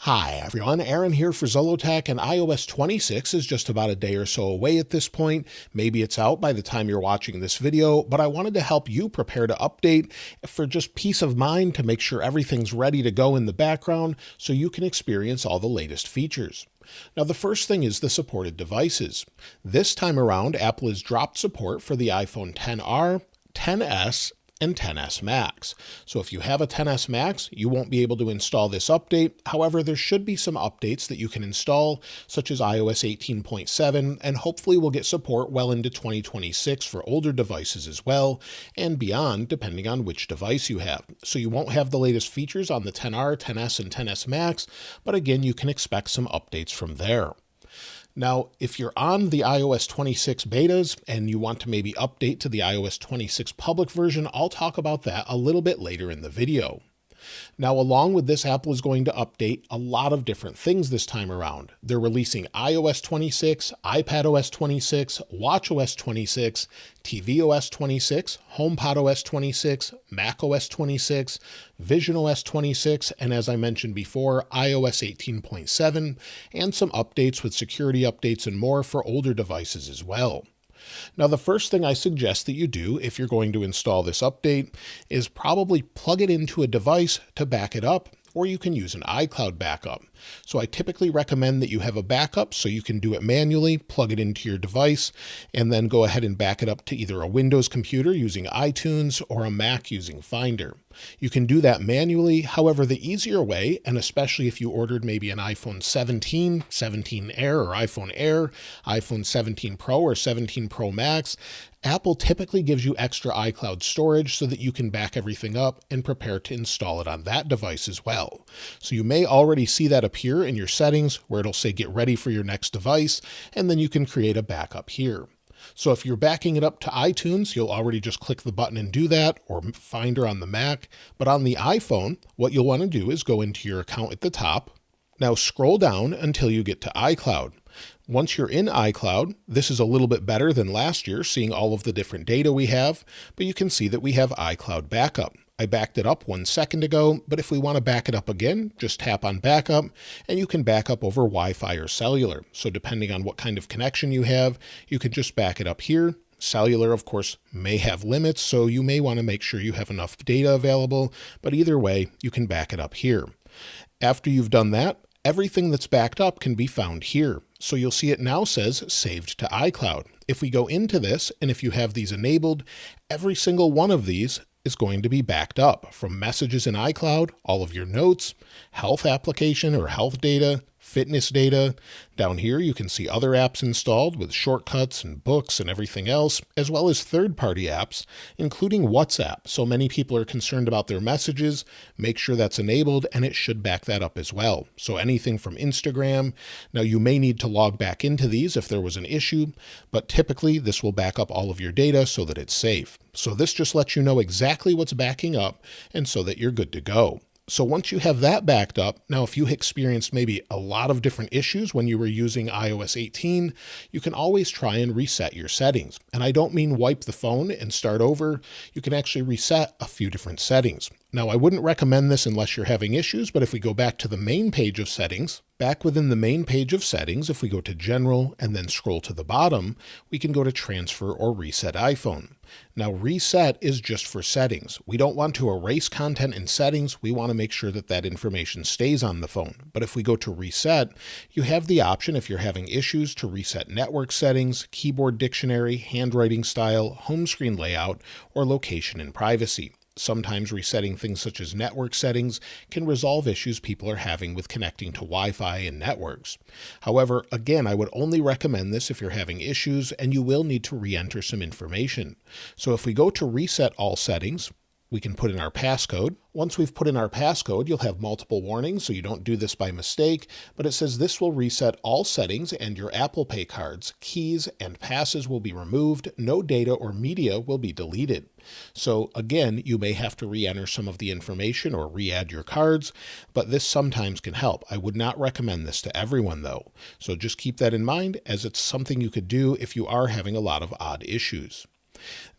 Hi everyone, Aaron here for Zollotech, and iOS 26 is just about a day or so away at this point. Maybe it's out by the time you're watching this video, but I wanted to help you prepare to update for just peace of mind to make sure everything's ready to go in the background so you can experience all the latest features. Now, the first thing is the supported devices. This time around, Apple has dropped support for the iPhone XR, XS, and XS Max. So if you have a XS Max, you won't be able to install this update. However, there should be some updates that you can install, such as iOS 18.7, and hopefully we'll get support well into 2026 for older devices as well, and beyond, depending on which device you have. So you won't have the latest features on the XR, XS, and XS Max, but again, you can expect some updates from there. Now, if you're on the iOS 26 betas and you want to maybe update to the iOS 26 public version, I'll talk about that a little bit later in the video. Now, along with this, Apple is going to update a lot of different things this time around. They're releasing iOS 26, iPadOS 26, watchOS 26, tvOS 26, HomePodOS 26, macOS 26, visionOS 26, and as I mentioned before, iOS 18.7, and some updates with security updates and more for older devices as well. Now, the first thing I suggest that you do if you're going to install this update is probably plug it into a device to back it up, or you can use an iCloud backup. So I typically recommend that you have a backup so you can do it manually, plug it into your device, and then go ahead and back it up to either a Windows computer using iTunes or a Mac using Finder. You can do that manually. However, the easier way, and especially if you ordered maybe an iPhone 17, 17 Air or iPhone Air, iPhone 17 Pro or 17 Pro Max, Apple typically gives you extra iCloud storage so that you can back everything up and prepare to install it on that device as well. So you may already see that appear in your settings where it'll say get ready for your next device, and then you can create a backup here. So if you're backing it up to iTunes, you'll already just click the button and do that, or Finder on the Mac. But on the iPhone, what you'll want to do is go into your account at the top. Now scroll down until you get to iCloud. Once you're in iCloud, this is a little bit better than last year, seeing all of the different data we have, but you can see that we have iCloud Backup. I backed it up 1 second ago, but if we want to back it up again, just tap on Backup, and you can back up over Wi-Fi or cellular. So depending on what kind of connection you have, you can just back it up here. Cellular, of course, may have limits, so you may want to make sure you have enough data available, but either way, you can back it up here. After you've done that, everything that's backed up can be found here. So you'll see it now says saved to iCloud. If we go into this, and if you have these enabled, every single one of these is going to be backed up from messages in iCloud, all of your notes, health application or health data, fitness data. Down here, you can see other apps installed with shortcuts and books and everything else, as well as third-party apps, including WhatsApp. So many people are concerned about their messages. Make sure that's enabled, and it should back that up as well. So anything from Instagram. Now, you may need to log back into these if there was an issue, but typically this will back up all of your data so that it's safe. So this just lets you know exactly what's backing up, and so that you're good to go. So once you have that backed up, now if you experienced maybe a lot of different issues when you were using iOS 18, you can always try and reset your settings. And I don't mean wipe the phone and start over. You can actually reset a few different settings. Now, I wouldn't recommend this unless you're having issues, but if we go back to the main page of settings, back within the main page of settings, if we go to General and then scroll to the bottom, we can go to Transfer or Reset iPhone. Now, reset is just for settings. We don't want to erase content in settings. We want to make sure that that information stays on the phone. But if we go to reset, you have the option if you're having issues to reset network settings, keyboard dictionary, handwriting style, home screen layout, or location and privacy. Sometimes resetting things such as network settings can resolve issues people are having with connecting to Wi-Fi and networks. However, again, I would only recommend this if you're having issues and you will need to re-enter some information. So if we go to reset all settings, we can put in our passcode. Once we've put in our passcode, you'll have multiple warnings, so you don't do this by mistake, but it says this will reset all settings and your Apple Pay cards, keys, and passes will be removed. No data or media will be deleted. So again, you may have to re-enter some of the information or re-add your cards, but this sometimes can help. I would not recommend this to everyone though. So just keep that in mind, as it's something you could do if you are having a lot of odd issues.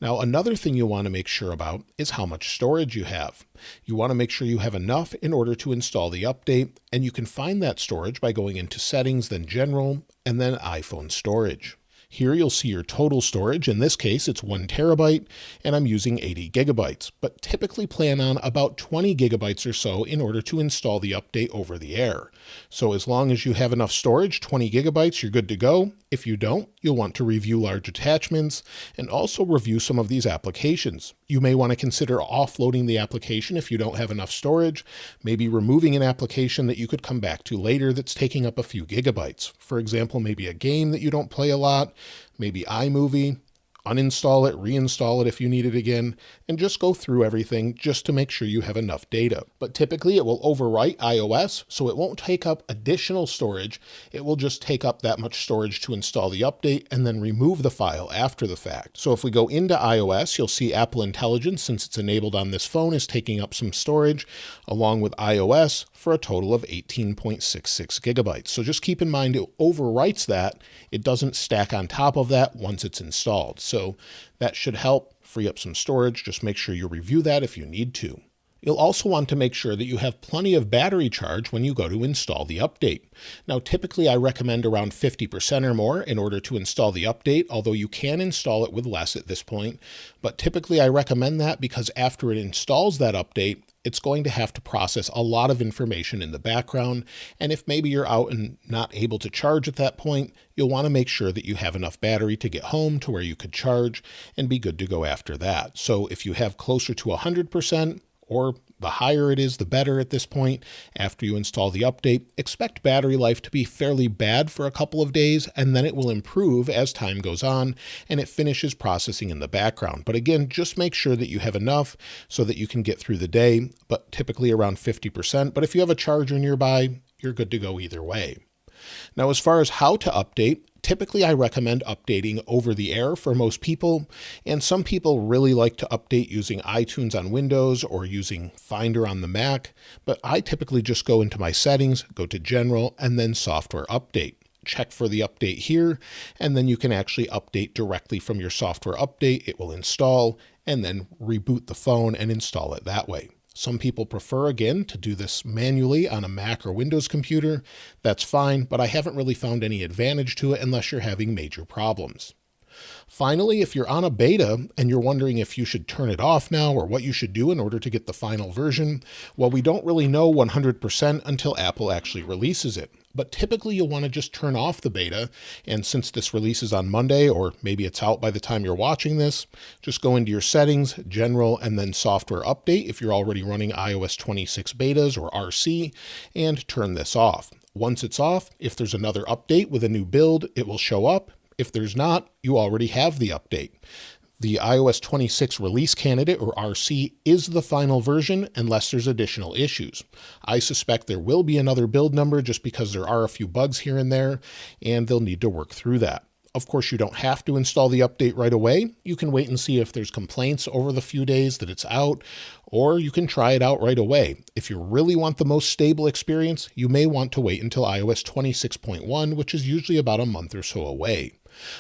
Now, another thing you want to make sure about is how much storage you have. You want to make sure you have enough in order to install the update, and you can find that storage by going into Settings, then General, and then iPhone Storage. Here you'll see your total storage. In this case, it's 1 terabyte, and I'm using 80 gigabytes, but typically plan on about 20 gigabytes or so in order to install the update over the air. So as long as you have enough storage, 20 gigabytes, you're good to go. If you don't, you'll want to review large attachments and also review some of these applications. You may want to consider offloading the application if you don't have enough storage, maybe removing an application that you could come back to later that's taking up a few gigabytes. For example, maybe a game that you don't play a lot, maybe iMovie. Uninstall it, reinstall it if you need it again, and just go through everything just to make sure you have enough data. But typically it will overwrite iOS, so it won't take up additional storage. It will just take up that much storage to install the update and then remove the file after the fact. So if we go into iOS, you'll see Apple Intelligence, since it's enabled on this phone, is taking up some storage along with iOS for a total of 18.66 gigabytes. So just keep in mind it overwrites that. It doesn't stack on top of that once it's installed. So that should help free up some storage. Just make sure you review that if you need to. You'll also want to make sure that you have plenty of battery charge when you go to install the update. Now, typically I recommend around 50% or more in order to install the update, although you can install it with less at this point. But typically I recommend that because after it installs that update, it's going to have to process a lot of information in the background. And if maybe you're out and not able to charge at that point, you'll want to make sure that you have enough battery to get home to where you could charge and be good to go after that. So if you have closer to 100%, or the higher it is, the better at this point. After you install the update, expect battery life to be fairly bad for a couple of days, and then it will improve as time goes on and it finishes processing in the background. But again, just make sure that you have enough so that you can get through the day, but typically around 50%. But if you have a charger nearby, you're good to go either way. Now, as far as how to update, typically I recommend updating over the air for most people, and some people really like to update using iTunes on Windows or using Finder on the Mac, but I typically just go into my settings, go to General, and then Software Update. Check for the update here, and then you can actually update directly from your software update. It will install, and then reboot the phone and install it that way. Some people prefer, again, to do this manually on a Mac or Windows computer. That's fine, but I haven't really found any advantage to it unless you're having major problems. Finally, if you're on a beta and you're wondering if you should turn it off now or what you should do in order to get the final version, well, we don't really know 100% until Apple actually releases it. But typically you'll want to just turn off the beta, and since this releases on Monday, or maybe it's out by the time you're watching this, just go into your settings, General, and then Software Update if you're already running iOS 26 betas or RC, and turn this off. Once it's off, if there's another update with a new build, it will show up. If there's not, you already have the update. The iOS 26 release candidate, or RC, is the final version unless there's additional issues. I suspect there will be another build number just because there are a few bugs here and there, and they'll need to work through that. Of course, you don't have to install the update right away. You can wait and see if there's complaints over the few days that it's out, or you can try it out right away. If you really want the most stable experience, you may want to wait until iOS 26.1, which is usually about a month or so away.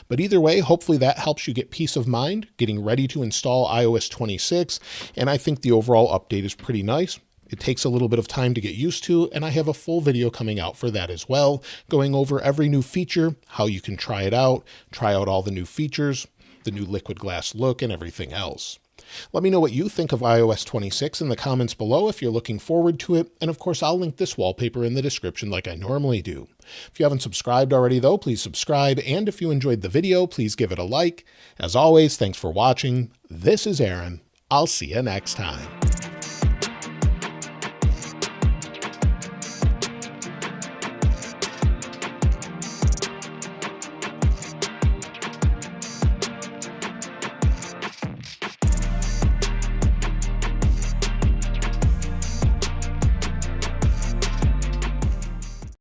But either way, hopefully that helps you get peace of mind getting ready to install iOS 26, and I think the overall update is pretty nice. It takes a little bit of time to get used to, and I have a full video coming out for that as well, going over every new feature, how you can try out all the new features, the new liquid glass look, and everything else. Let me know what you think of iOS 26 in the comments below if you're looking forward to it, and of course I'll link this wallpaper in the description like I normally do. If you haven't subscribed already though, please subscribe, and if you enjoyed the video, please give it a like. As always, thanks for watching. This is Aaron. I'll see you next time.